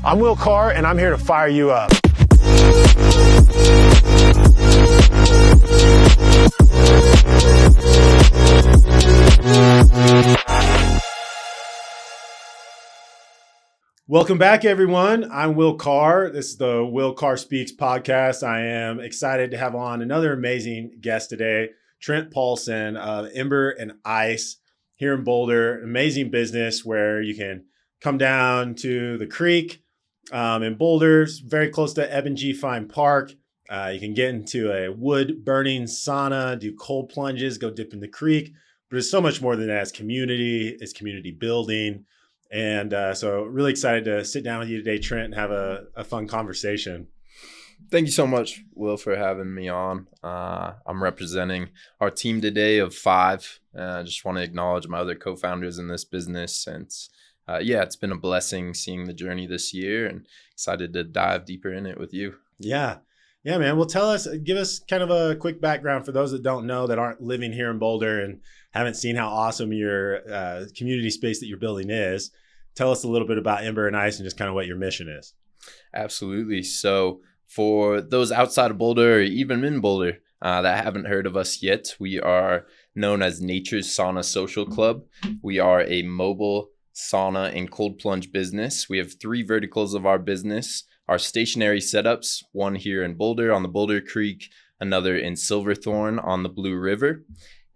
I'm Will Carr, and I'm here to fire you up. Welcome back, everyone. I'm Will Carr. This is the Will Carr Speaks podcast. I am excited to have on another amazing guest today, Trent Pollson of Ember and Ice here in Boulder. Amazing business where you can come down to the creek in Boulder, very close to Eben G. Fine Park. You can get into a wood-burning sauna, do cold plunges, go dip in the creek. But it's so much more than that. It's community building. And so really excited to sit down with you today, Trent, and have a fun conversation. Thank you so much, Will, for having me on. I'm representing our team today of 5. I just want to acknowledge my other co-founders in this business. And it's been a blessing seeing the journey this year and excited to dive deeper in it with you. Yeah, man. Well, give us kind of a quick background for those that don't know, that aren't living here in Boulder and haven't seen how awesome your community space that you're building is. Tell us a little bit about Ember and Ice and just kind of what your mission is. Absolutely. So for those outside of Boulder or even in Boulder that haven't heard of us yet, we are known as Nature's Sauna Social Club. We are a mobile sauna and cold plunge business. We have 3 verticals of our business. Our stationary setups, one here in Boulder on the Boulder Creek, another in Silverthorne on the Blue River.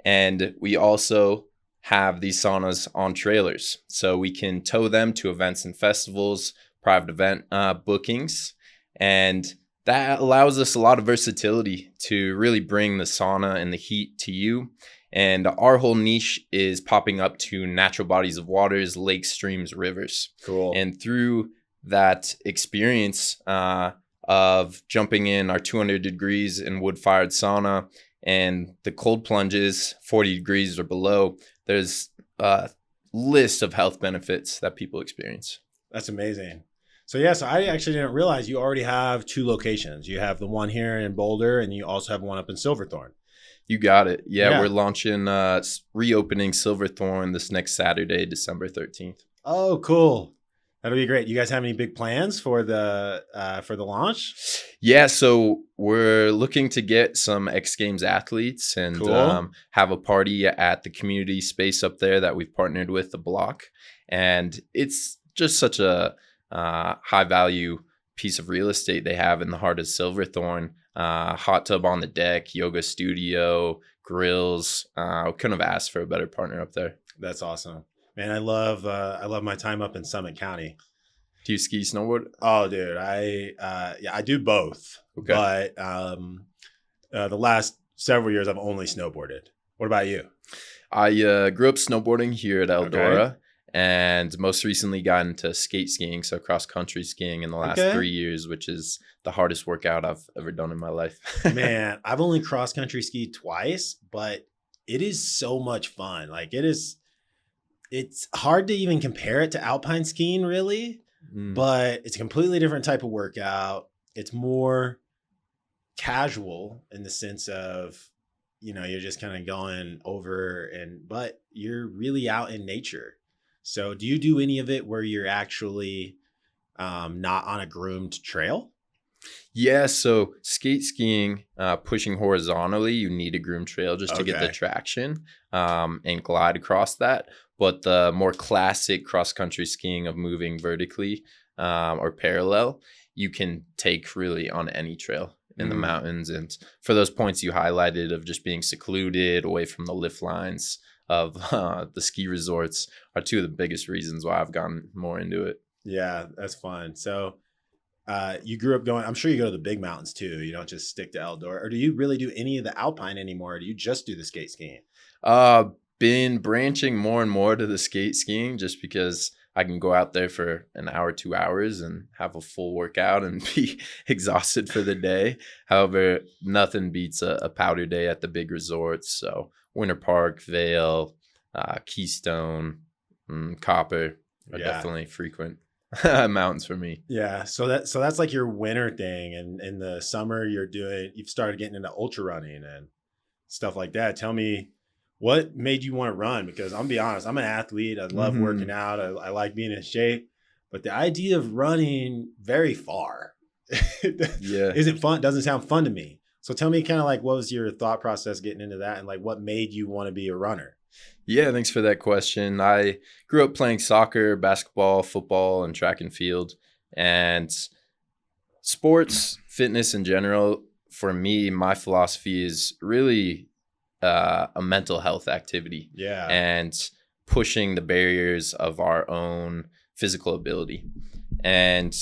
And we also have these saunas on trailers. So we can tow them to events and festivals, private event bookings. And that allows us a lot of versatility to really bring the sauna and the heat to you. And our whole niche is popping up to natural bodies of waters, lakes, streams, rivers. Cool. And through that experience of jumping in our 200 degrees in wood-fired sauna and the cold plunges, 40 degrees or below, there's a list of health benefits that people experience. That's amazing. So I actually didn't realize you already have 2 locations. You have the one here in Boulder, and you also have one up in Silverthorne. You got it. Yeah. We're launching, reopening Silverthorne this next Saturday, December 13th. Oh, cool. That'll be great. You guys have any big plans for the launch? Yeah, so we're looking to get some X Games athletes and cool. Have a party at the community space up there that we've partnered with, the Block. And it's just such a high value piece of real estate they have in the heart of Silverthorne. Hot tub on the deck, yoga studio, grills. Couldn't have asked for a better partner up there. That's awesome. Man, I love my time up in Summit County. Do you ski, snowboard? Oh, dude, I do both. Okay. But the last several years, I've only snowboarded. What about you? I grew up snowboarding here at Eldora, and most recently got into skate skiing, so cross country skiing in the last 3 years, which is the hardest workout I've ever done in my life. Man, I've only cross country skied twice, but it is so much fun. Like it's hard to even compare it to alpine skiing, really, but it's a completely different type of workout. It's more casual in the sense of, you're just kind of going over but you're really out in nature. So do you do any of it where you're actually not on a groomed trail? Yeah, so skate skiing, pushing horizontally, you need a groomed trail just to get the traction and glide across that. But the more classic cross-country skiing of moving vertically or parallel, you can take really on any trail in the mountains. And for those points you highlighted of just being secluded, away from the lift lines of the ski resorts, are 2 of the biggest reasons why I've gotten more into it. Yeah, that's fun. So you grew up I'm sure you go to the big mountains too. You don't just stick to Eldora. Or do you really do any of the alpine anymore? Or do you just do the skate skiing? Been branching more and more to the skate skiing just because I can go out there for an hour, 2 hours and have a full workout and be exhausted for the day. However, nothing beats a powder day at the big resorts. So Winter Park, Vail, Keystone, Copper are definitely frequent mountains for me. Yeah. So that's like your winter thing. And in the summer you've started getting into ultra running and stuff like that. Tell me, what made you want to run? Because I'm gonna be honest, I'm an athlete. I love working out. I like being in shape, but the idea of running very far Yeah. isn't fun. Doesn't sound fun to me. So tell me kind of like, what was your thought process getting into that, and like what made you want to be a runner? Yeah, thanks for that question. I grew up playing soccer, basketball, football, and track and field. And sports, fitness in general, for me, my philosophy is really a mental health activity. Yeah. And pushing the barriers of our own physical ability. And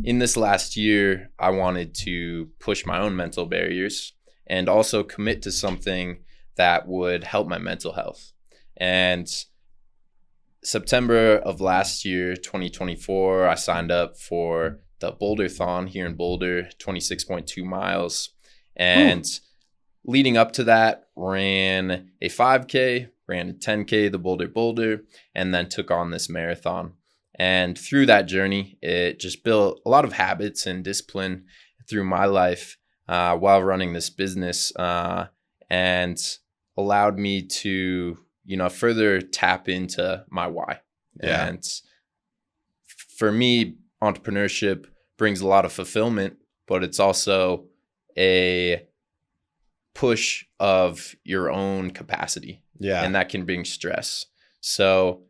in this last year, I wanted to push my own mental barriers and also commit to something that would help my mental health. And September of last year, 2024, I signed up for the Boulder-thon here in Boulder, 26.2 miles. And leading up to that, ran a 5K, ran a 10K, the Boulder, and then took on this marathon. And through that journey, it just built a lot of habits and discipline through my life while running this business, and allowed me to, further tap into my why. Yeah. And for me, entrepreneurship brings a lot of fulfillment, but it's also a push of your own capacity. Yeah. And that can bring stress. So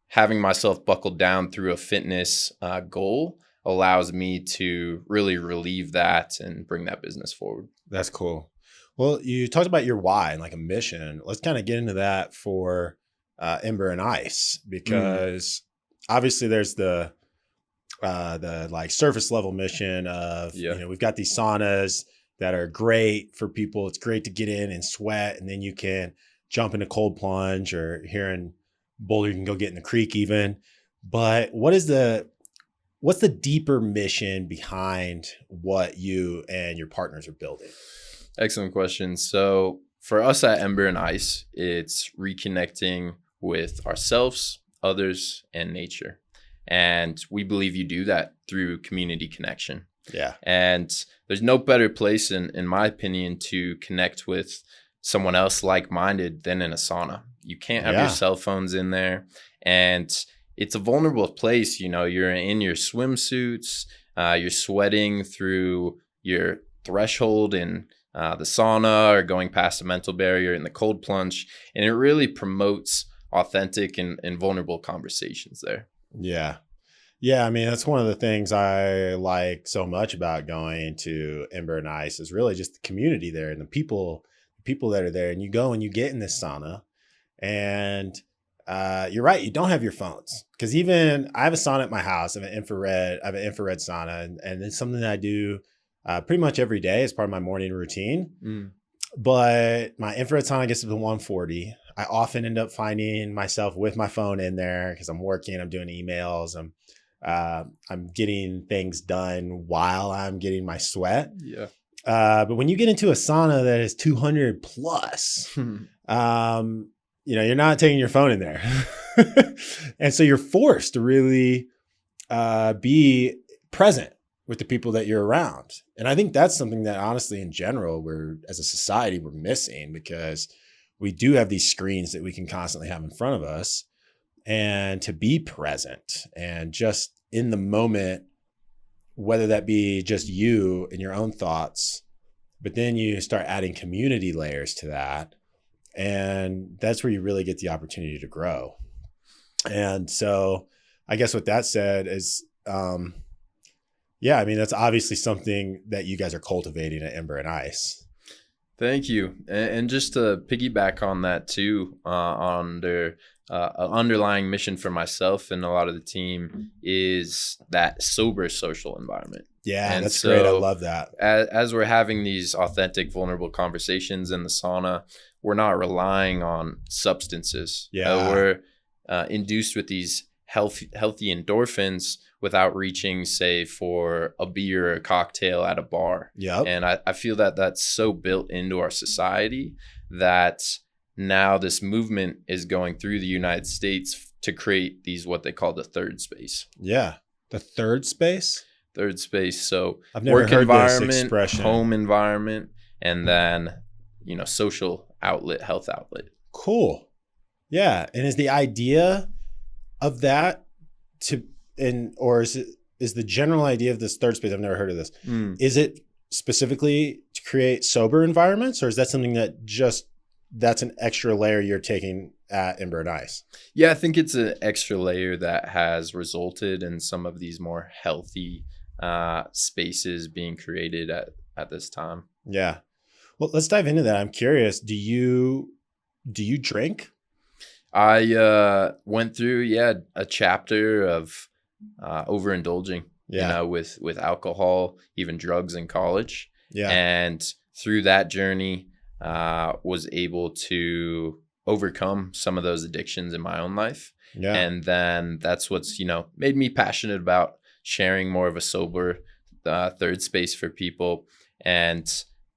having myself buckled down through a fitness goal allows me to really relieve that and bring that business forward. That's cool. Well, you talked about your why and like a mission. Let's kind of get into that for Ember and Ice, because obviously there's the like surface level mission of, we've got these saunas that are great for people. It's great to get in and sweat, and then you can jump into cold plunge, or here in Boulder, you can go get in the creek even. But what's the deeper mission behind what you and your partners are building? Excellent question. So for us at Ember and Ice, it's reconnecting with ourselves, others, and nature. And we believe you do that through community connection. Yeah. And there's no better place, in my opinion, to connect with someone else like-minded than in a sauna. You can't have your cell phones in there. And it's a vulnerable place. You're in your swimsuits, you're sweating through your threshold in the sauna, or going past a mental barrier in the cold plunge. And it really promotes authentic and vulnerable conversations there. Yeah. Yeah. I mean, that's one of the things I like so much about going to Ember and Ice, is really just the community there and the people that are there. And you go and you get in this sauna, and you're right, you don't have your phones, because even I have a sauna at my house. I have an infrared sauna, and it's something that I do pretty much every day as part of my morning routine. But my infrared sauna gets up to 140. I often end up finding myself with my phone in there because I'm working, I'm doing emails, I'm getting things done while I'm getting my sweat. Yeah. But when you get into a sauna that is 200 plus, you're not taking your phone in there. And so you're forced to really be present with the people that you're around. And I think that's something that honestly, in general, as a society, we're missing, because we do have these screens that we can constantly have in front of us, and to be present and just in the moment, whether that be just you and your own thoughts, but then you start adding community layers to that. And that's where you really get the opportunity to grow. And so I guess with that said is, that's obviously something that you guys are cultivating at Ember and Ice. Thank you. And just to piggyback on that too, an underlying mission for myself and a lot of the team is that sober social environment. Yeah, and that's so great. I love that. As we're having these authentic, vulnerable conversations in the sauna, we're not relying on substances. Yeah. We're induced with these healthy endorphins without reaching, say, for a beer or a cocktail at a bar. Yep. And I feel that that's so built into our society that now this movement is going through the United States to create these, what they call the third space. Yeah. The third space? Third space. So I've never work heard environment, this expression. home environment, and then, social outlet, health outlet. Cool. Yeah. And is the idea of that to is the general idea of this third space? I've never heard of this. Mm. Is it specifically to create sober environments, or is that something that's an extra layer you're taking at Ember and Ice? Yeah, I think it's an extra layer that has resulted in some of these more healthy spaces being created at this time. Yeah. Well, let's dive into that. I'm curious. Do you drink? I went through, a chapter of overindulging, with alcohol, even drugs in college. Yeah. And through that journey, was able to overcome some of those addictions in my own life. Yeah. And then that's what's, made me passionate about sharing more of a sober third space for people. And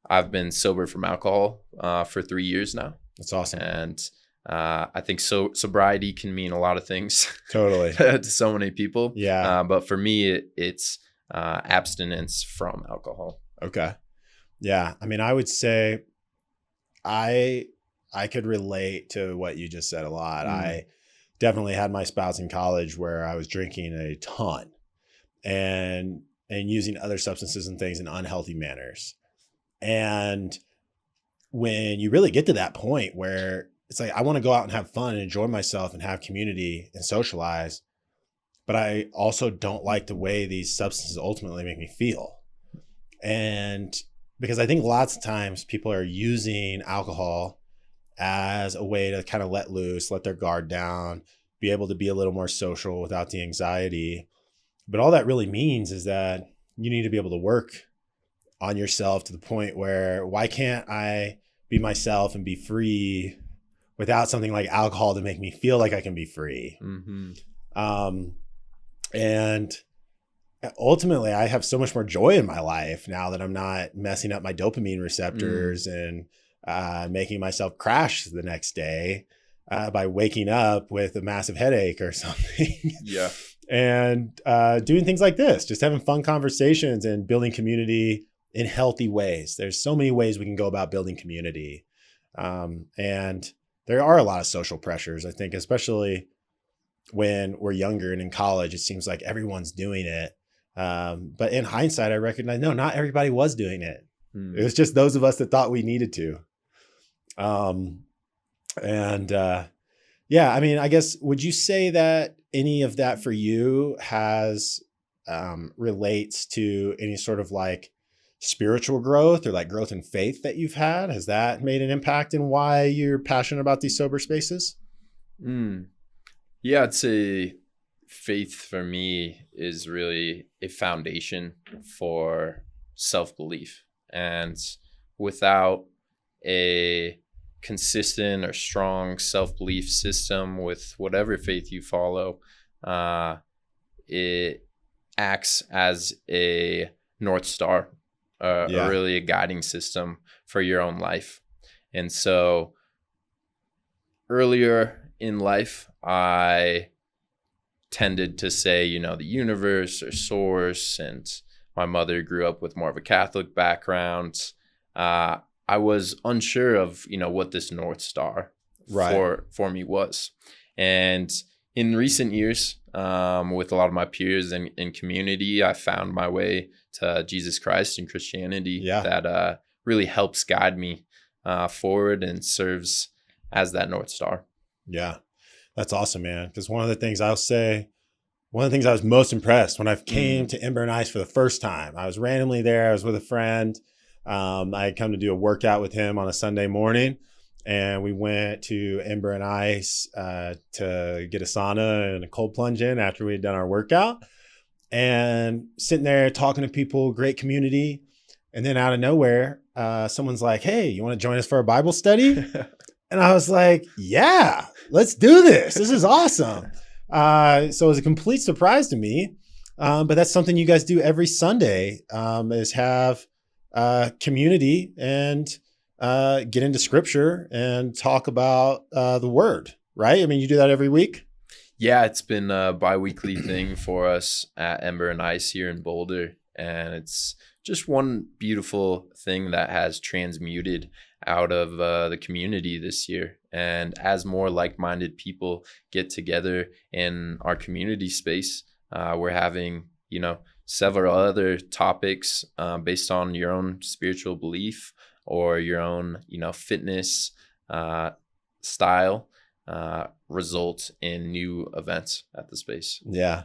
I've been sober from alcohol for 3 years now. That's awesome. And I think sobriety can mean a lot of things. Totally. To so many people. Yeah. But for me, it's abstinence from alcohol. Okay. Yeah. I mean, I would say I could relate to what you just said a lot. I definitely had my spouts in college where I was drinking a ton and using other substances and things in unhealthy manners. And when you really get to that point where it's like, I want to go out and have fun and enjoy myself and have community and socialize, but I also don't like the way these substances ultimately make me feel. And because I think lots of times people are using alcohol as a way to kind of let loose, let their guard down, be able to be a little more social without the anxiety. But all that really means is that you need to be able to work on yourself to the point where, why can't I be myself and be free without something like alcohol to make me feel like I can be free? Mm-hmm. And ultimately, I have so much more joy in my life now that I'm not messing up my dopamine receptors and making myself crash the next day by waking up with a massive headache or something. Yeah. And doing things like this, just having fun conversations and building community in healthy ways. There's so many ways we can go about building community. And there are a lot of social pressures, I think, especially when we're younger and in college. It seems like everyone's doing it. But in hindsight, I recognize, no, not everybody was doing it. It was just those of us that thought we needed to. Yeah, I mean, I guess, would you say that any of that for you has relates to any sort of like spiritual growth or like growth in faith that you've had? Has that made an impact in why you're passionate about these sober spaces? Yeah, I'd say faith for me is really a foundation for self-belief. And without a consistent or strong self-belief system with whatever faith you follow, it acts as a North Star, or really a guiding system for your own life. And so earlier in life, I tended to say, the universe or source, and my mother grew up with more of a Catholic background. I was unsure of, what this North Star for me was. And in recent years, with a lot of my peers in community, I found my way to Jesus Christ and Christianity that really helps guide me forward and serves as that North Star. Yeah, that's awesome, man. Because one of the things I was most impressed when I came to Ember and Ice for the first time, I was randomly there. I was with a friend. I had come to do a workout with him on a Sunday morning, and we went to Ember and Ice to get a sauna and a cold plunge in after we had done our workout, and sitting there talking to people, great community. And then out of nowhere, someone's like, "Hey, you want to join us for a Bible study?" And I was like, "Yeah, let's do this. This is awesome." So it was a complete surprise to me. But that's something you guys do every Sunday, is have community and get into scripture and talk about the word, right? I mean, you do that every week? Yeah, it's been a bi-weekly thing for us at Ember and Ice here in Boulder. And it's just one beautiful thing that has transmuted out of the community this year. And as more like-minded people get together in our community space, We're having, several other topics based on your own spiritual belief or your own, fitness style result in new events at the space. Yeah.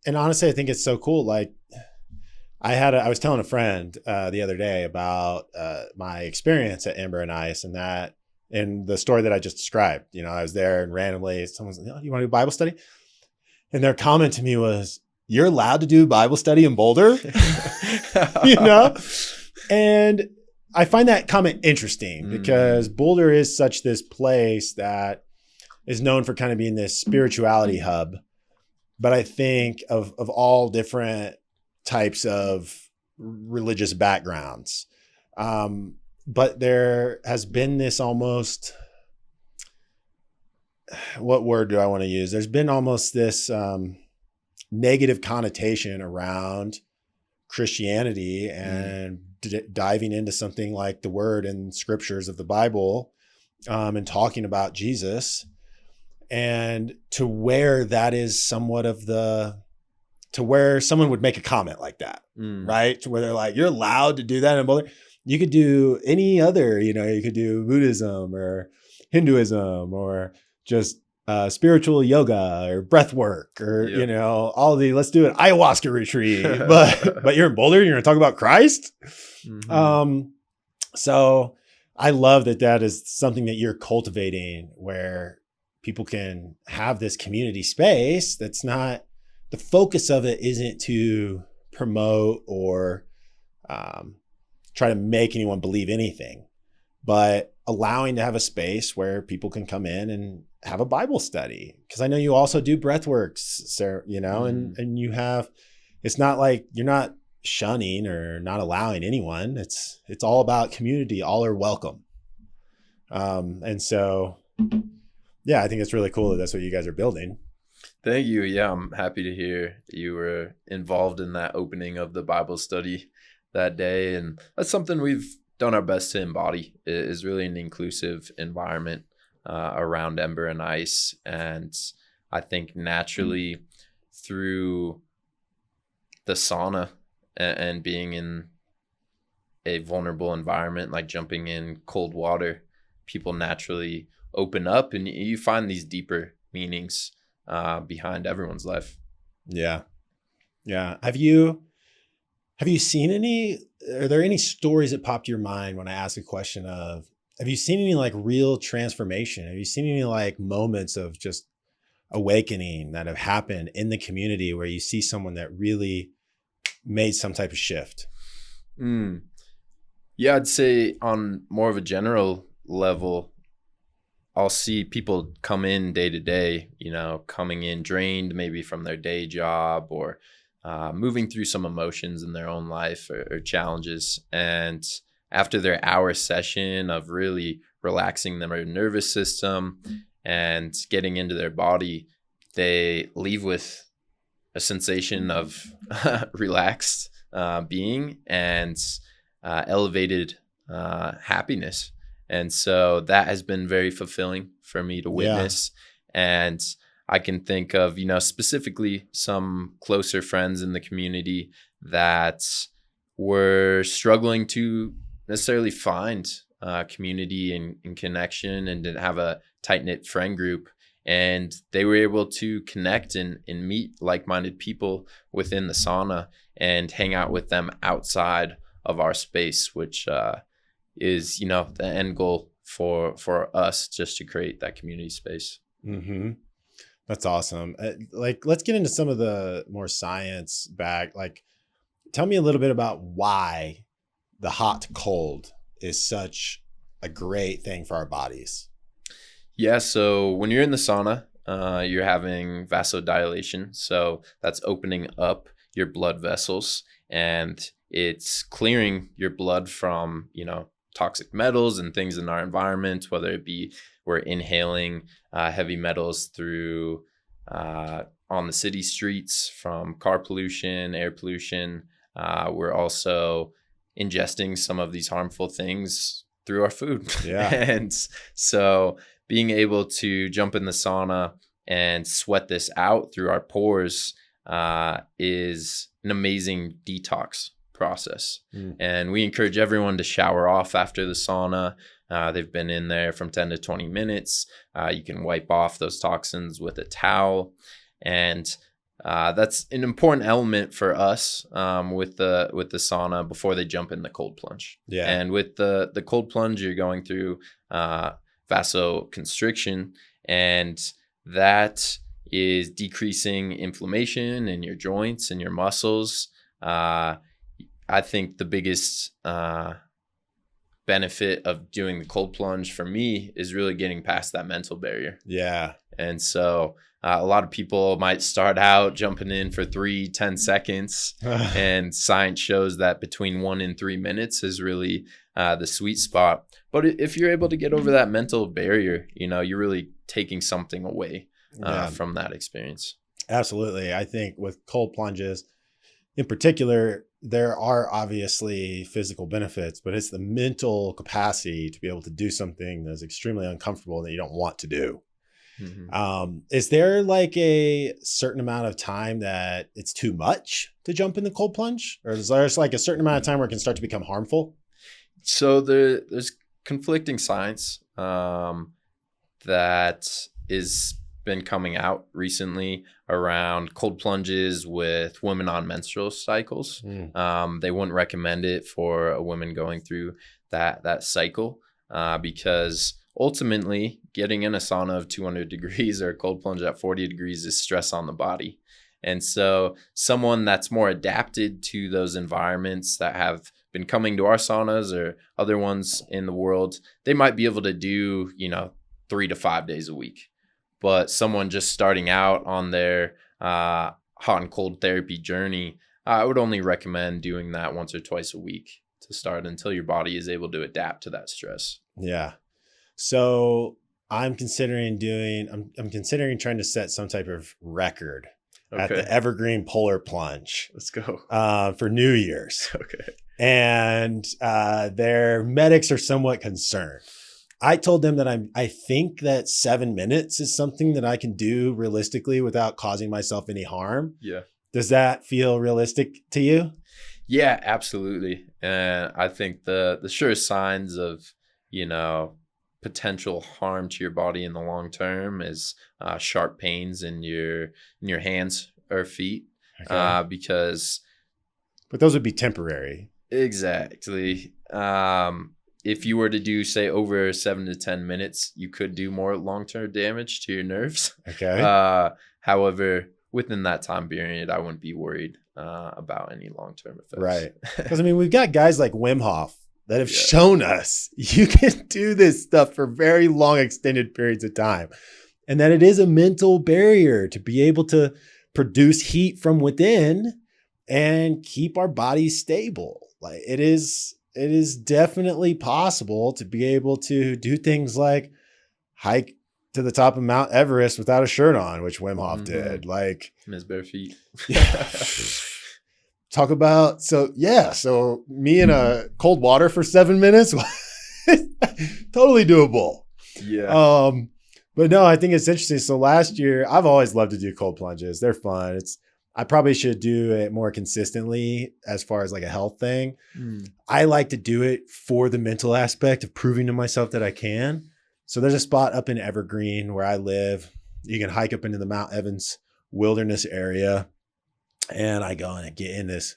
And honestly, I think it's so cool. Like I was telling a friend the other day about my experience at Ember and Ice, and the story that I just described. I was there and randomly someone's like, "Oh, you want to do Bible study?" And their comment to me was, "You're allowed to do Bible study in Boulder?" And I find that comment interesting because Boulder is such this place that is known for kind of being this spirituality hub. But I think of all different types of religious backgrounds. But there has been this almost, what word do I want to use? There's been almost this negative connotation around Christianity and diving into something like the word and scriptures of the Bible and talking about Jesus. And to where that is somewhat of to where someone would make a comment like that, right? To where they're like, "You're allowed to do that in Boulder." You could do any other, you could do Buddhism or Hinduism or just spiritual yoga or breath work or, let's do an ayahuasca retreat, but you're in Boulder, you're going to talk about Christ. So I love that is something that you're cultivating where people can have this community space that's not, the focus of it isn't to promote or try to make anyone believe anything, but allowing to have a space where people can come in and have a Bible study. Because I know you also do breath works, Sarah, and you have, it's not like you're not shunning or not allowing anyone. It's all about community. All are welcome. And so, yeah, I think it's really cool that that's what you guys are building. Thank you. Yeah, I'm happy to hear you were involved in that opening of the Bible study that day. And that's something we've done our best to embody, is really an inclusive environment around Ember and Ice. And I think naturally through the sauna and being in a vulnerable environment, like jumping in cold water, people naturally open up and you find these deeper meanings behind everyone's life. Yeah. Have you seen are there any stories that popped to your mind when I ask a question of, have you seen any like real transformation? Have you seen any like moments of just awakening that have happened in the community where you see someone that really made some type of shift? Yeah, I'd say on more of a general level, I'll see people come in day to day, coming in drained maybe from their day job or moving through some emotions in their own life or challenges. And after their hour session of really relaxing their nervous system and getting into their body, they leave with a sensation of relaxed being and elevated happiness. And so that has been very fulfilling for me to witness. Yeah. And I can think of, specifically some closer friends in the community that were struggling to necessarily find community and connection and didn't have a tight-knit friend group. And they were able to connect and meet like-minded people within the sauna and hang out with them outside of our space, which is, the end goal for us, just to create that community space. Mm-hmm. That's awesome. Let's get into some of the more science back. Tell me a little bit about why the hot to cold is such a great thing for our bodies. Yeah. So when you're in the sauna, you're having vasodilation. So that's opening up your blood vessels and it's clearing your blood from, toxic metals and things in our environment, whether it be we're inhaling heavy metals through on the city streets from car pollution, air pollution. We're also ingesting some of these harmful things through our food. Yeah. And so being able to jump in the sauna and sweat this out through our pores is an amazing detox process. And we encourage everyone to shower off after the sauna. They've been in there from 10 to 20 minutes. You can wipe off those toxins with a towel. And that's an important element for us with the sauna before they jump in the cold plunge. Yeah. And with the cold plunge, you're going through vasoconstriction, and that is decreasing inflammation in your joints and your muscles. I think the biggest benefit of doing the cold plunge for me is really getting past that mental barrier. Yeah. And so a lot of people might start out jumping in for 10 seconds, and science shows that between 1 and 3 minutes is really the sweet spot. But if you're able to get over that mental barrier, you're really taking something away from that experience. Absolutely. I think with cold plunges in particular, there are obviously physical benefits, but it's the mental capacity to be able to do something that's extremely uncomfortable that you don't want to do. Is there like a certain amount of time that it's too much to jump in the cold plunge? Or is there like a certain amount of time where it can start to become harmful? So there's conflicting science that is been coming out recently around cold plunges with women on menstrual cycles. They wouldn't recommend it for a woman going through that cycle because ultimately getting in a sauna of 200 degrees or a cold plunge at 40 degrees is stress on the body. And so someone that's more adapted to those environments that have been coming to our saunas or other ones in the world, they might be able to do, 3 to 5 days a week. But someone just starting out on their hot and cold therapy journey, I would only recommend doing that once or twice a week to start until your body is able to adapt to that stress. Yeah. So I'm considering trying to set some type of record at the Evergreen Polar Plunge. Let's go. For New Year's. Okay. And their medics are somewhat concerned. I told them that I think that 7 minutes is something that I can do realistically without causing myself any harm. Yeah. Does that feel realistic to you? Yeah, absolutely. And I think the sure signs of, potential harm to your body in the long term is sharp pains in your hands or feet. Okay. But those would be temporary. Exactly. If you were to do, say, over 7 to 10 minutes, you could do more long-term damage to your nerves. Okay. However, within that time period, I wouldn't be worried about any long-term effects. Right. Because, we've got guys like Wim Hof that have shown us you can do this stuff for very long, extended periods of time. And that it is a mental barrier to be able to produce heat from within and keep our bodies stable. Like it is definitely possible to be able to do things like hike to the top of Mount Everest without a shirt on, which Wim Hof did. Like in his bare feet. Talk about, so me in a cold water for 7 minutes, totally doable. Yeah. But no, I think it's interesting. So last year, I've always loved to do cold plunges. They're fun. I probably should do it more consistently as far as like a health thing. I like to do it for the mental aspect of proving to myself that I can. So there's a spot up in Evergreen where I live. You can hike up into the Mount Evans wilderness area. And I go and I get in this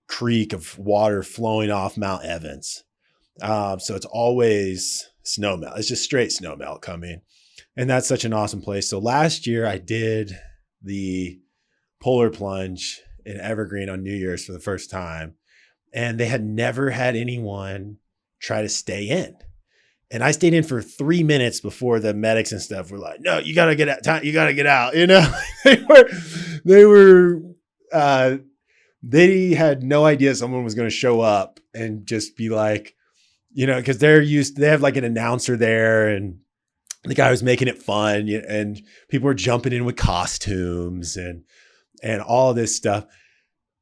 creek of water flowing off Mount Evans. So it's always snow melt. It's just straight snow melt coming. And that's such an awesome place. So last year I did the polar plunge in Evergreen on New Year's for the first time. And they had never had anyone try to stay in. And I stayed in for 3 minutes before the medics and stuff were like, no, you got to get out. You got to get out. They had no idea someone was going to show up and just be like, because they have like an announcer there and the guy was making it fun and people were jumping in with costumes and all of this stuff.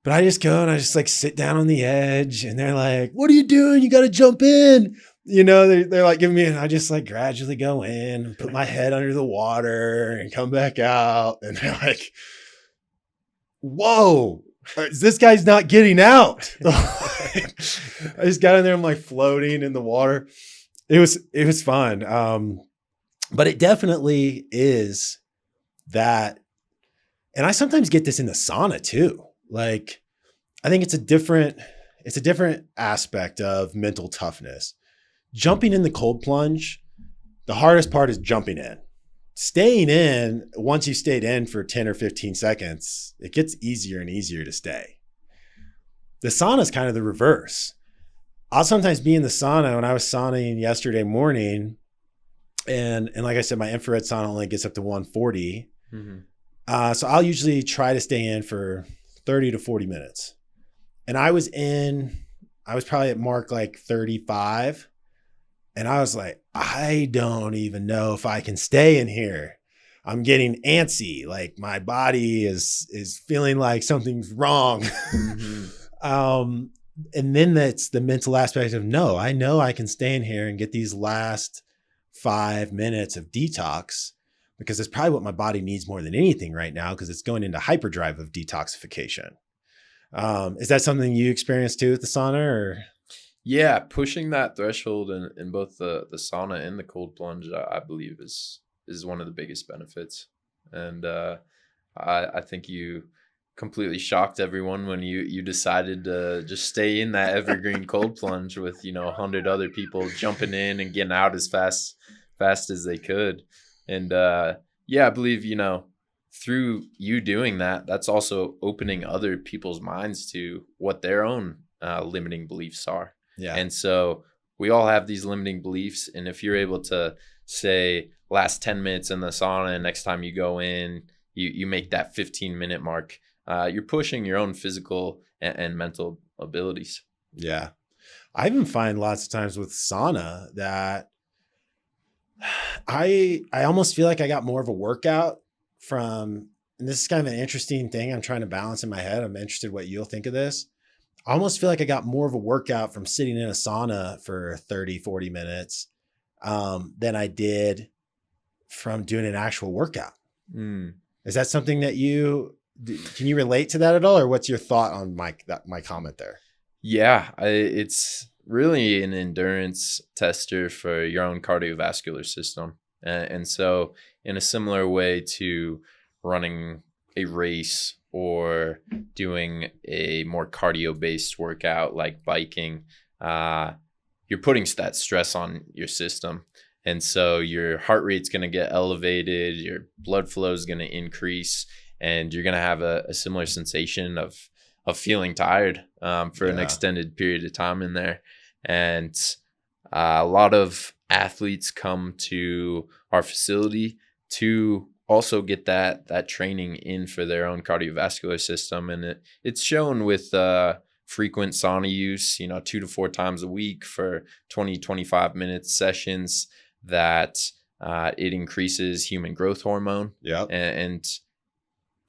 But I just go and I just like sit down on the edge and they're like, what are you doing? You got to jump in. they're like giving me, and I just like gradually go in, put my head under the water and come back out. And they're like, whoa, this guy's not getting out. I just got in there. I'm like floating in the water. It was fun. But it definitely is that. And I sometimes get this in the sauna too. Like, I think it's a different aspect of mental toughness. Jumping in the cold plunge, the hardest part is jumping in. Staying in, once you stayed in for 10 or 15 seconds, it gets easier and easier to stay. The sauna is kind of the reverse. I'll sometimes be in the sauna. When I was sauning yesterday morning, and like I said, my infrared sauna only gets up to 140. Mm-hmm. So I'll usually try to stay in for 30 to 40 minutes. And I was probably at mark like 35. And I was like, I don't even know if I can stay in here. I'm getting antsy. Like my body is feeling like something's wrong. Mm-hmm. And then that's the mental aspect of, no, I know I can stay in here and get these last 5 minutes of detox, because it's probably what my body needs more than anything right now, because it's going into hyperdrive of detoxification. Is that something you experience too with the sauna, or? Yeah, pushing that threshold in both the sauna and the cold plunge, I believe is one of the biggest benefits. And I think you completely shocked everyone when you decided to just stay in that evergreen cold plunge with 100 other people jumping in and getting out as fast as they could. And I believe through you doing that, that's also opening other people's minds to what their own limiting beliefs are. Yeah. And so we all have these limiting beliefs. And if you're able to say last 10 minutes in the sauna, and next time you go in, you make that 15-minute mark, you're pushing your own physical and mental abilities. Yeah. I even find lots of times with sauna that I almost feel like I got more of a workout from, and this is kind of an interesting thing I'm trying to balance in my head. I'm interested what you'll think of this. I almost feel like I got more of a workout from sitting in a sauna for 30, 40 minutes than I did from doing an actual workout. Is that something that can you relate to that at all? Or what's your thought on my comment there? Yeah, it's really an endurance tester for your own cardiovascular system. And so in a similar way to running a race or doing a more cardio-based workout like biking, you're putting that stress on your system. And so your heart rate's going to get elevated, your blood flow is going to increase, and you're going to have a similar sensation of feeling tired for an extended period of time in there. And a lot of athletes come to our facility to also get that training in for their own cardiovascular system. And it's shown with frequent sauna use, 2 to 4 times a week for 20, 25 minute sessions, that it increases human growth hormone. Yeah. And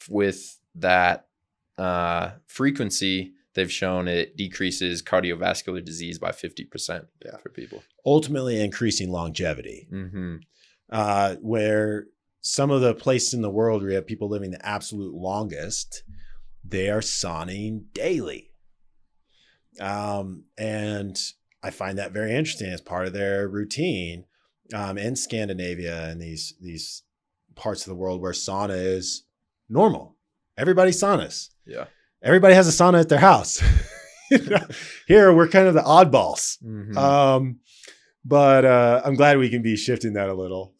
with that frequency, they've shown it decreases cardiovascular disease by 50% for people. Ultimately increasing longevity. Mm-hmm. Where some of the places in the world where you have people living the absolute longest, they are sauning daily. And I find that very interesting as part of their routine in Scandinavia and these parts of the world where sauna is normal. Everybody saunas. Yeah. Everybody has a sauna at their house. Here, we're kind of the oddballs. Mm-hmm. But I'm glad we can be shifting that a little.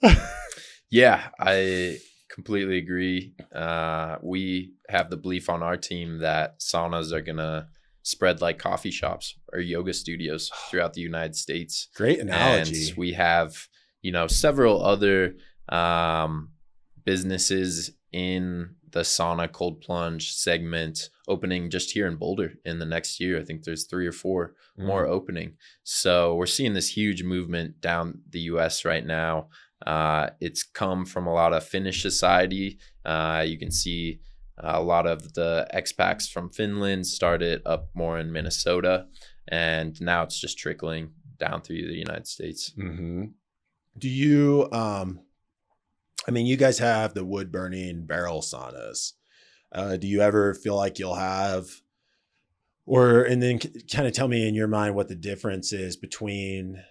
Yeah, I completely agree. We have the belief on our team that saunas are going to spread like coffee shops or yoga studios throughout the United States. Great analogy. And we have, several other businesses in the sauna cold plunge segment opening just here in Boulder in the next year. I think there's 3 or 4 more opening. So we're seeing this huge movement down the US right now. It's come from a lot of Finnish society. You can see a lot of the expats from Finland started up more in Minnesota, and now it's just trickling down through the United States. Mm-hmm. Do you, I mean, you guys have the wood burning barrel saunas. Do you ever feel like you'll have, and then kind of tell me in your mind what the difference is between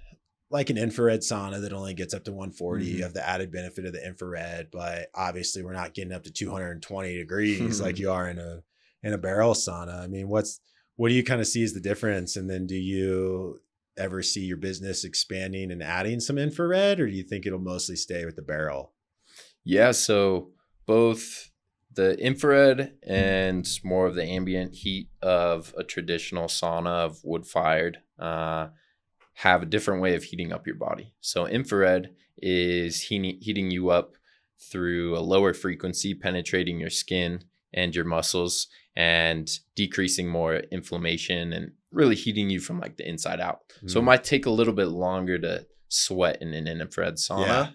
like an infrared sauna that only gets up to 140. You have the added benefit of the infrared, but obviously we're not getting up to 220 degrees like you are in a barrel sauna. I mean, what do you kind of see as the difference? And then do you ever see your business expanding and adding some infrared, or do you think it'll mostly stay with the barrel? Yeah, so both the infrared and more of the ambient heat of a traditional sauna of wood-fired have a different way of heating up your body. So infrared is heating you up through a lower frequency, penetrating your skin and your muscles and decreasing more inflammation and really heating you from like the inside out. So it might take a little bit longer to sweat in an infrared sauna,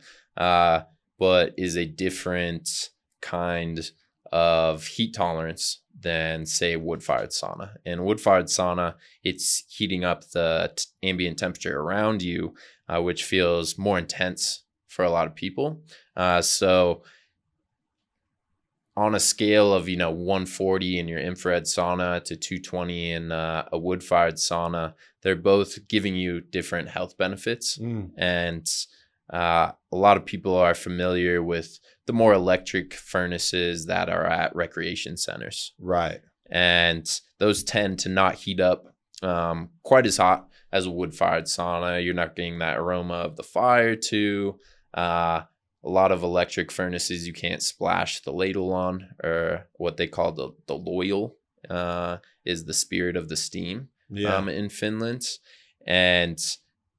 but is a different kind of heat tolerance than say wood-fired sauna. In wood-fired sauna, it's heating up the ambient temperature around you, which feels more intense for a lot of people. So on a scale of 140 in your infrared sauna to 220 in a wood-fired sauna, they're both giving you different health benefits. And a lot of people are familiar with the more electric furnaces that are at recreation centers. Right. And those tend to not heat up quite as hot as a wood-fired sauna. You're not getting that aroma of the fire too. A lot of electric furnaces you can't splash the ladle on, or what they call the loyal is the spirit of the steam in Finland. And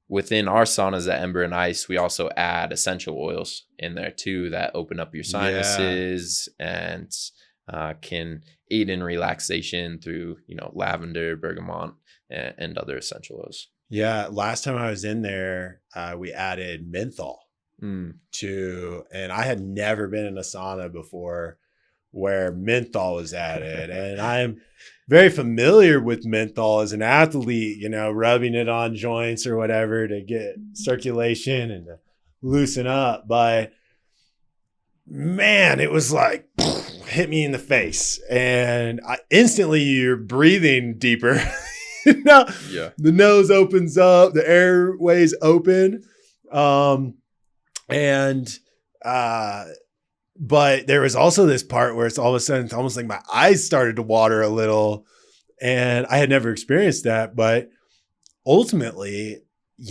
within our saunas at Ember and Ice, we also add essential oils in there too that open up your sinuses and can aid in relaxation through, lavender, bergamot, and other essential oils. Yeah. Last time I was in there, we added menthol to, and I had never been in a sauna before where menthol was added. And I'm very familiar with menthol as an athlete, rubbing it on joints or whatever to get circulation and to loosen up. But man, it was like hit me in the face, and instantly you're breathing deeper. The nose opens up, the airways open. But there was also this part where it's all of a sudden, it's almost like my eyes started to water a little, and I had never experienced that. But ultimately,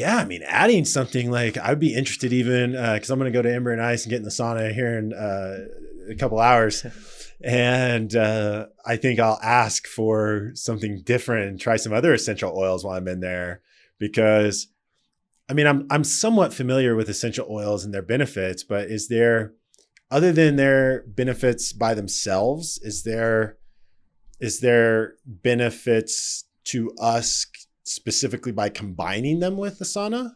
adding something like, I'd be interested even, cause I'm going to go to Ember and Ice and get in the sauna here in a couple hours. And I think I'll ask for something different and try some other essential oils while I'm in there, because I'm somewhat familiar with essential oils and their benefits, but is there, other than their benefits by themselves, is there benefits to us specifically by combining them with the sauna?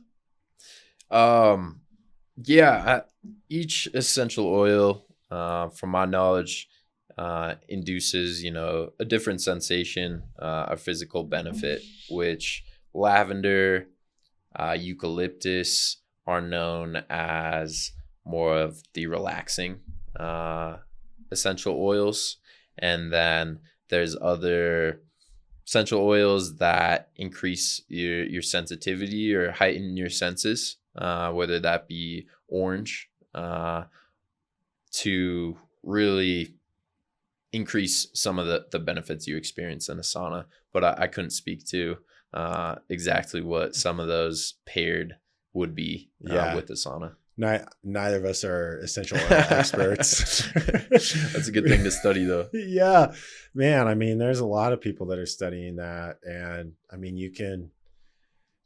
Each essential oil, from my knowledge, induces, a different sensation, a physical benefit, which lavender, eucalyptus are known as more of the relaxing essential oils. And then there's other essential oils that increase your sensitivity or heighten your senses, whether that be orange, to really increase some of the benefits you experience in a sauna. But I couldn't speak to exactly what some of those paired would be with the sauna. Neither of us are essential oil experts. That's a good thing to study, though. Yeah, man. There's a lot of people that are studying that. And you can,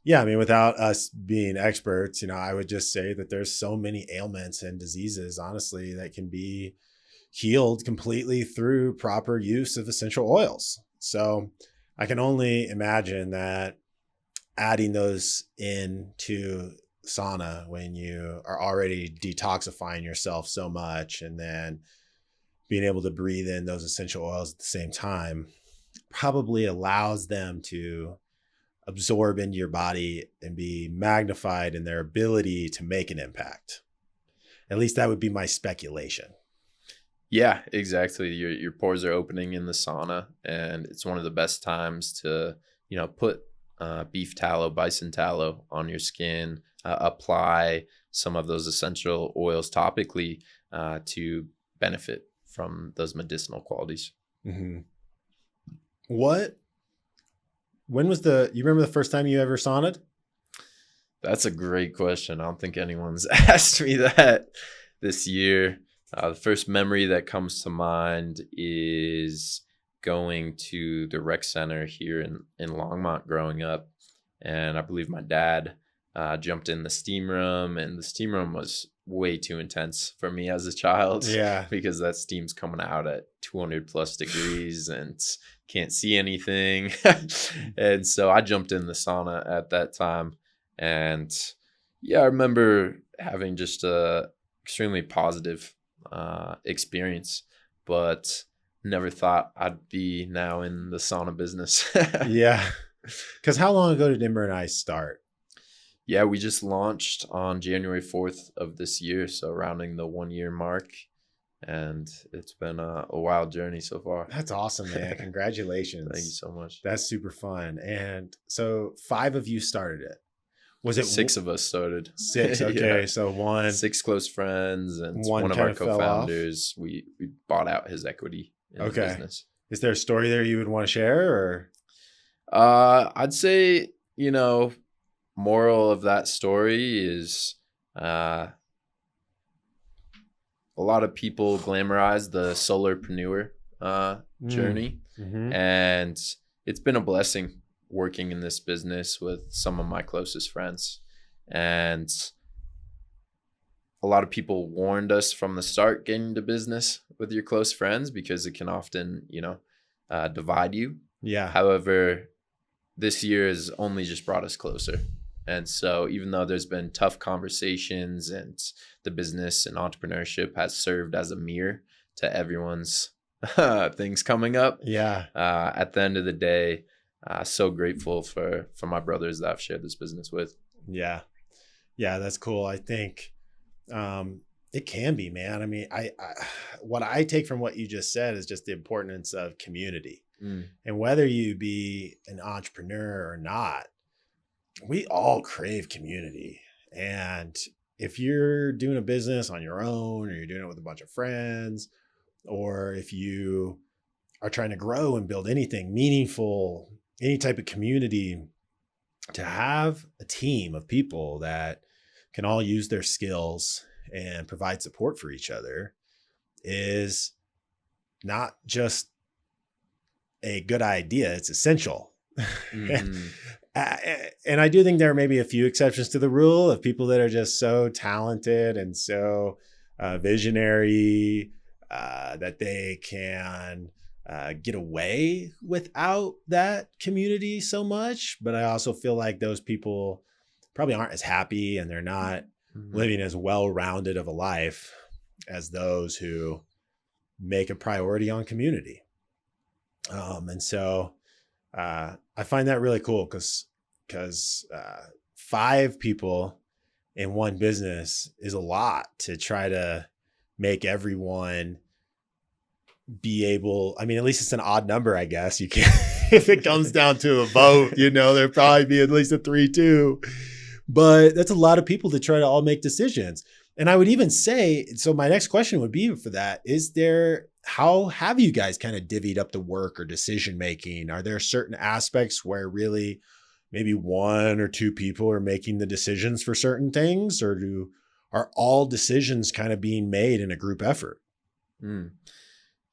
without us being experts, I would just say that there's so many ailments and diseases, honestly, that can be healed completely through proper use of essential oils. So I can only imagine that adding those into sauna when you are already detoxifying yourself so much, and then being able to breathe in those essential oils at the same time probably allows them to absorb into your body and be magnified in their ability to make an impact. At least that would be my speculation. Yeah, exactly. Your pores are opening in the sauna, and it's one of the best times to, put beef tallow, bison tallow on your skin, apply some of those essential oils topically to benefit from those medicinal qualities. Mm-hmm. When was you remember the first time you ever saunaed? That's a great question. I don't think anyone's asked me that this year. The first memory that comes to mind is going to the rec center here in Longmont growing up. And I believe my dad jumped in the steam room, and the steam room was way too intense for me as a child. Yeah. Because that steam's coming out at 200 plus degrees and can't see anything. And so I jumped in the sauna at that time. And yeah, I remember having just a extremely positive experience, but never thought I'd be now in the sauna business. Yeah. Because how long ago did Ember and Ice start? Yeah, we just launched on January 4th of this year, so rounding the 1 year mark, and it's been a wild journey so far. That's awesome, man. Congratulations. Thank you so much. That's super fun. And so 5 of you started it. Was it 6 of us started? 6. Okay. Yeah. So 6 close friends and one of our co-founders. We bought out his equity in the business. Is there a story there you would want to share, or? I'd say, moral of that story is a lot of people glamorize the solarpreneur journey. Mm-hmm. And it's been a blessing working in this business with some of my closest friends. And a lot of people warned us from the start getting into business with your close friends because it can often, divide you. Yeah. However, this year has only just brought us closer. And so even though there's been tough conversations and the business and entrepreneurship has served as a mirror to everyone's things coming up. Yeah. At the end of the day, so grateful for my brothers that I've shared this business with. Yeah. Yeah, that's cool. I think it can be, man. I mean, I what I take from what you just said is just the importance of community. And whether you be an entrepreneur or not, we all crave community. And if you're doing a business on your own, or you're doing it with a bunch of friends, or if you are trying to grow and build anything meaningful, any type of community, to have a team of people that can all use their skills and provide support for each other is not just a good idea, it's essential. Mm-hmm. And I do think there may be a few exceptions to the rule of people that are just so talented and so visionary that they can get away without that community so much. But I also feel like those people probably aren't as happy, and they're not living as well-rounded of a life as those who make a priority on community. And so I find that really cool because 5 people in one business is a lot to try to make everyone be able. I mean, at least it's an odd number, I guess. You can't, if it comes down to a vote, there'd probably be at least a 3-2. But that's a lot of people to try to all make decisions. And I would even say, so my next question would be for that, how have you guys kind of divvied up the work or decision making? Are there certain aspects where really maybe 1 or 2 people are making the decisions for certain things, or are all decisions kind of being made in a group effort?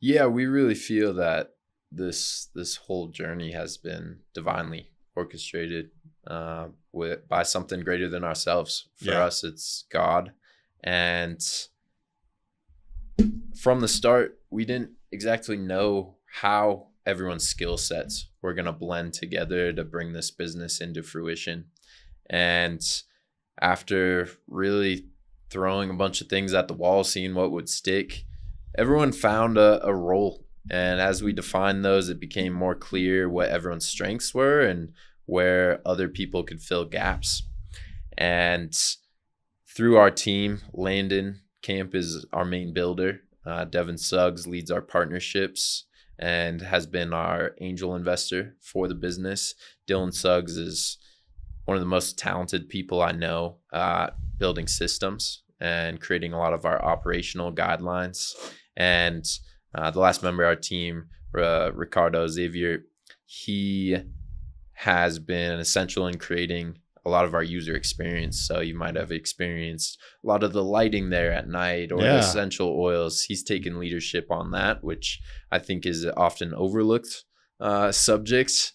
Yeah, we really feel that this whole journey has been divinely orchestrated by something greater than ourselves. For us, it's God. And from the start, we didn't exactly know how everyone's skill sets were going to blend together to bring this business into fruition. And after really throwing a bunch of things at the wall, seeing what would stick, everyone found a role. And as we defined those, it became more clear what everyone's strengths were and where other people could fill gaps. And through our team, Landon Camp is our main builder. Devin Suggs leads our partnerships and has been our angel investor for the business. Dylan Suggs is one of the most talented people I know, building systems and creating a lot of our operational guidelines. And the last member of our team, Ricardo Xavier, he has been essential in creating a lot of our user experience. So you might have experienced a lot of the lighting there at night or the essential oils. He's taken leadership on that, which I think is often overlooked subjects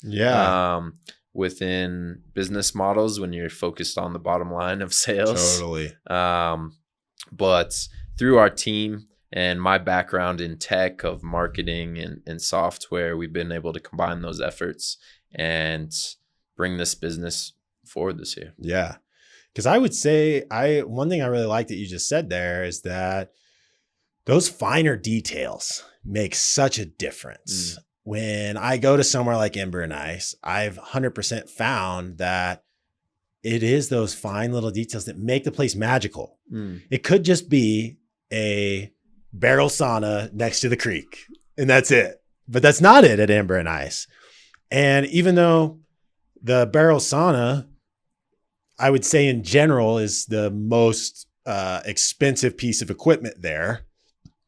within business models when you're focused on the bottom line of sales. Totally. But through our team and my background in tech of marketing and software, we've been able to combine those efforts and bring this business forward this year. Yeah. Because I would say one thing I really like that you just said there is that those finer details make such a difference. When I go to somewhere like Ember and Ice, I've 100% found that it is those fine little details that make the place magical. It could just be a barrel sauna next to the creek and that's it. But that's not it at Ember and Ice. And even though the barrel sauna, I would say in general, is the most expensive piece of equipment there,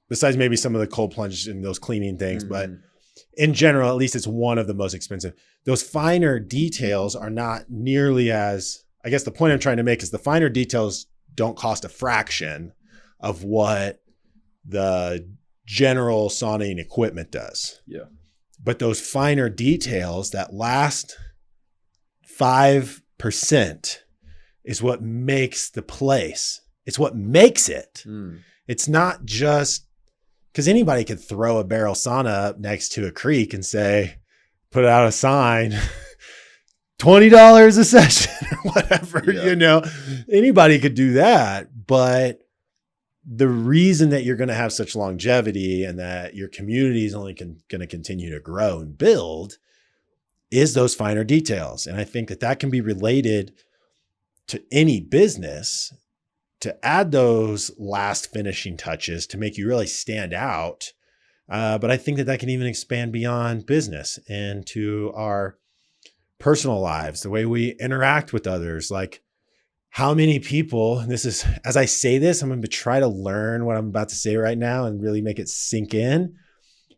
besides maybe some of the cold plunge and those cleaning things. But in general, at least it's one of the most expensive. Those finer details are not nearly as, I guess the point I'm trying to make is the finer details don't cost a fraction of what the general sauning equipment does. Yeah. But those finer details, that last 5% is what makes the place. It's what makes it. It's not just because anybody could throw a barrel sauna up next to a creek and say, put out a sign, $20 a session or whatever, you know, anybody could do that. But the reason that you're going to have such longevity and that your community is only going to continue to grow and build is those finer details. And I think that can be related to any business, to add those last finishing touches to make you really stand out. But I think that can even expand beyond business into our personal lives, the way we interact with others. Like how many people, and this is, as I say this, I'm going to try to learn what I'm about to say right now and really make it sink in,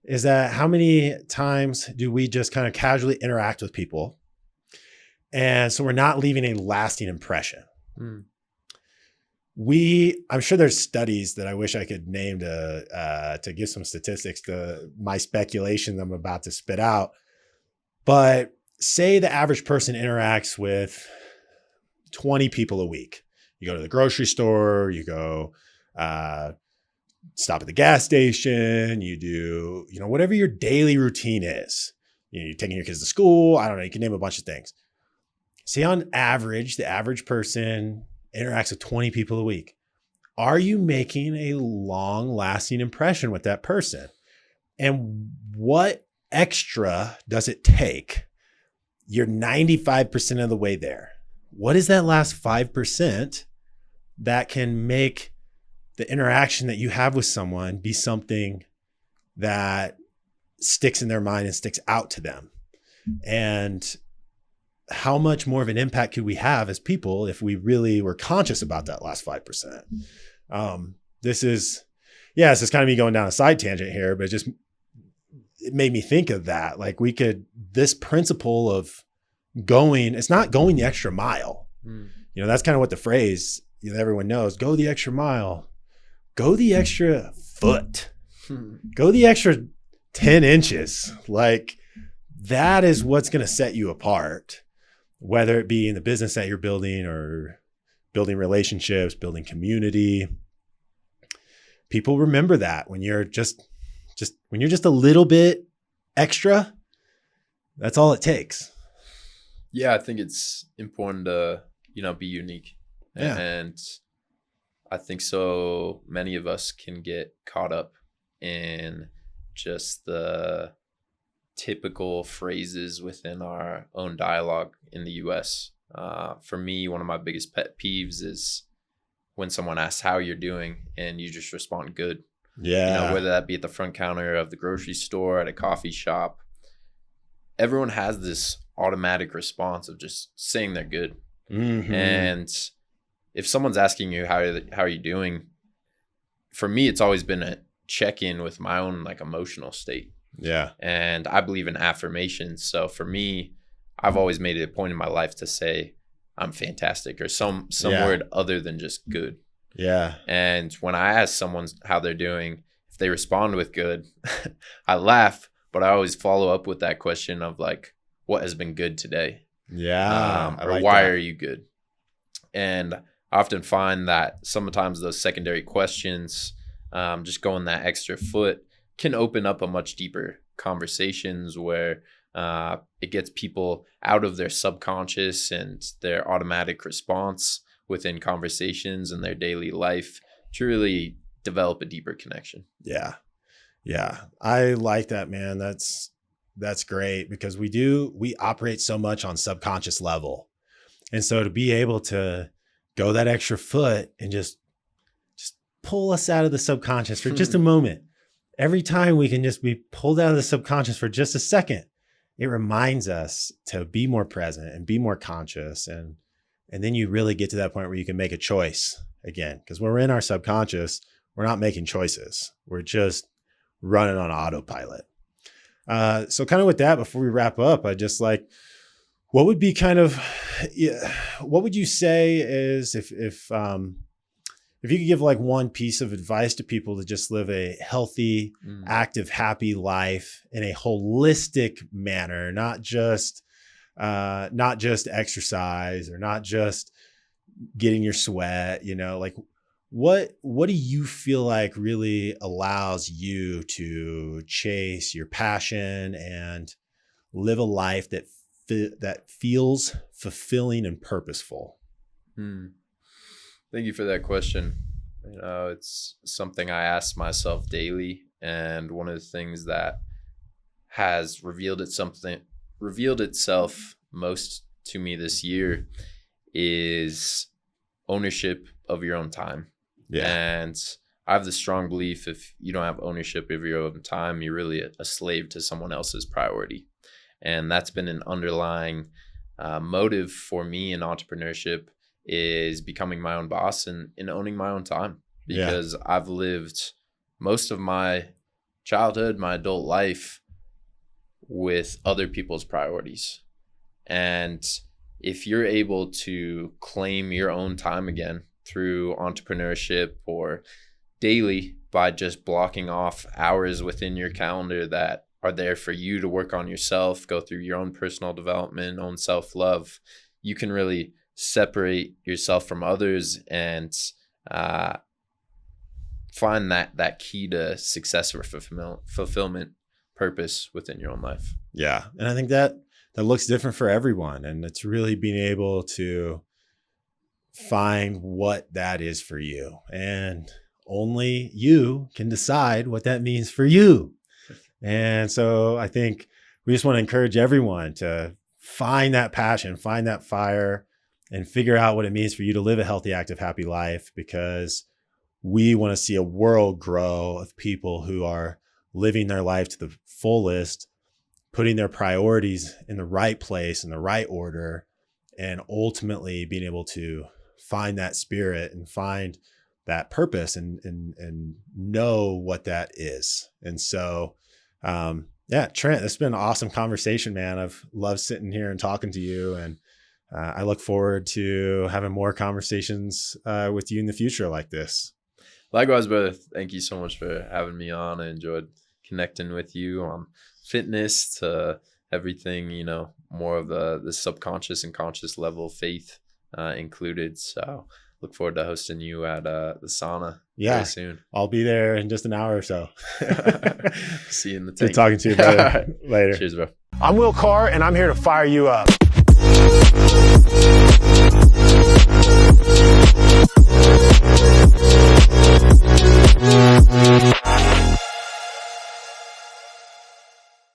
is that how many times do we just kind of casually interact with people? And so we're not leaving a lasting impression. I'm sure there's studies that I wish I could name to give some statistics to my speculation that I'm about to spit out. But say the average person interacts with 20 people a week. You go to the grocery store, you go stop at the gas station, you do, whatever your daily routine is. You're taking your kids to school. I don't know. You can name a bunch of things. Say on average, the average person interacts with 20 people a week. Are you making a long lasting impression with that person? And what extra does it take? You're 95% of the way there. What is that last 5% that can make the interaction that you have with someone be something that sticks in their mind and sticks out to them? And how much more of an impact could we have as people if we really were conscious about that last 5%? This is kind of me going down a side tangent here, but it made me think of that. Like this principle of it's not going the extra mile. That's kind of what the phrase, everyone knows, go the extra mile, go the extra foot, go the extra 10 inches. Like that is what's going to set you apart. Whether it be in the business that you're building or building relationships, building community, people remember that when you're just a little bit extra, that's all it takes. Yeah, I think it's important to, be unique. Yeah. And I think so many of us can get caught up in just the typical phrases within our own dialogue in the US. For me, one of my biggest pet peeves is when someone asks how you're doing and you just respond good. Yeah. Whether that be at the front counter of the grocery store, at a coffee shop, everyone has this automatic response of just saying they're good. Mm-hmm. And if someone's asking you how are you doing, for me, it's always been a check-in with my own like emotional state. Yeah. And I believe in affirmations. So for me, I've always made it a point in my life to say I'm fantastic or some word other than just good. Yeah. And when I ask someone how they're doing, if they respond with good, I laugh, but I always follow up with that question of like, what has been good today? Yeah. Or why are you good? And I often find that sometimes those secondary questions, just going that extra foot, can open up a much deeper conversations where it gets people out of their subconscious and their automatic response within conversations and their daily life to really develop a deeper connection. Yeah. Yeah. I like that, man. That's great because we operate so much on subconscious level. And so to be able to go that extra foot and just pull us out of the subconscious for just a moment. Every time we can just be pulled out of the subconscious for just a second, it reminds us to be more present and be more conscious. And then you really get to that point where you can make a choice again. Because when we're in our subconscious, we're not making choices. We're just running on autopilot. So kind of with that, before we wrap up, I just like, what would be what would you say is if you could give like one piece of advice to people to just live a healthy, active, happy life in a holistic manner, not just exercise or not just getting your sweat, like what do you feel like really allows you to chase your passion and live a life that feels fulfilling and purposeful? Thank you for that question. It's something I ask myself daily. And one of the things that has revealed itself most to me this year is ownership of your own time. Yeah. And I have the strong belief if you don't have ownership of your own time, you're really a slave to someone else's priority. And that's been an underlying motive for me in entrepreneurship is becoming my own boss and owning my own time, because I've lived most of my childhood, my adult life with other people's priorities. And if you're able to claim your own time again through entrepreneurship or daily by just blocking off hours within your calendar that are there for you to work on yourself, go through your own personal development, own self-love, you can really separate yourself from others and find that key to success or fulfillment purpose within your own life. Yeah. And I think that looks different for everyone. And it's really being able to find what that is for you. And only you can decide what that means for you. And so I think we just want to encourage everyone to find that passion, find that fire, and figure out what it means for you to live a healthy, active, happy life, because we want to see a world grow of people who are living their life to the fullest, putting their priorities in the right place, in the right order, and ultimately being able to find that spirit and find that purpose and know what that is. And so, Trent, it's been an awesome conversation, man. I've loved sitting here and talking to you, and I look forward to having more conversations with you in the future like this. Likewise, brother. Thank you so much for having me on. I enjoyed connecting with you on fitness to everything, more of the subconscious and conscious level, faith included. So look forward to hosting you at the sauna very soon. I'll be there in just an hour or so. See you in the tank. Good talking to you, brother. Later. Cheers, bro. I'm Will Carr, and I'm here to fire you up.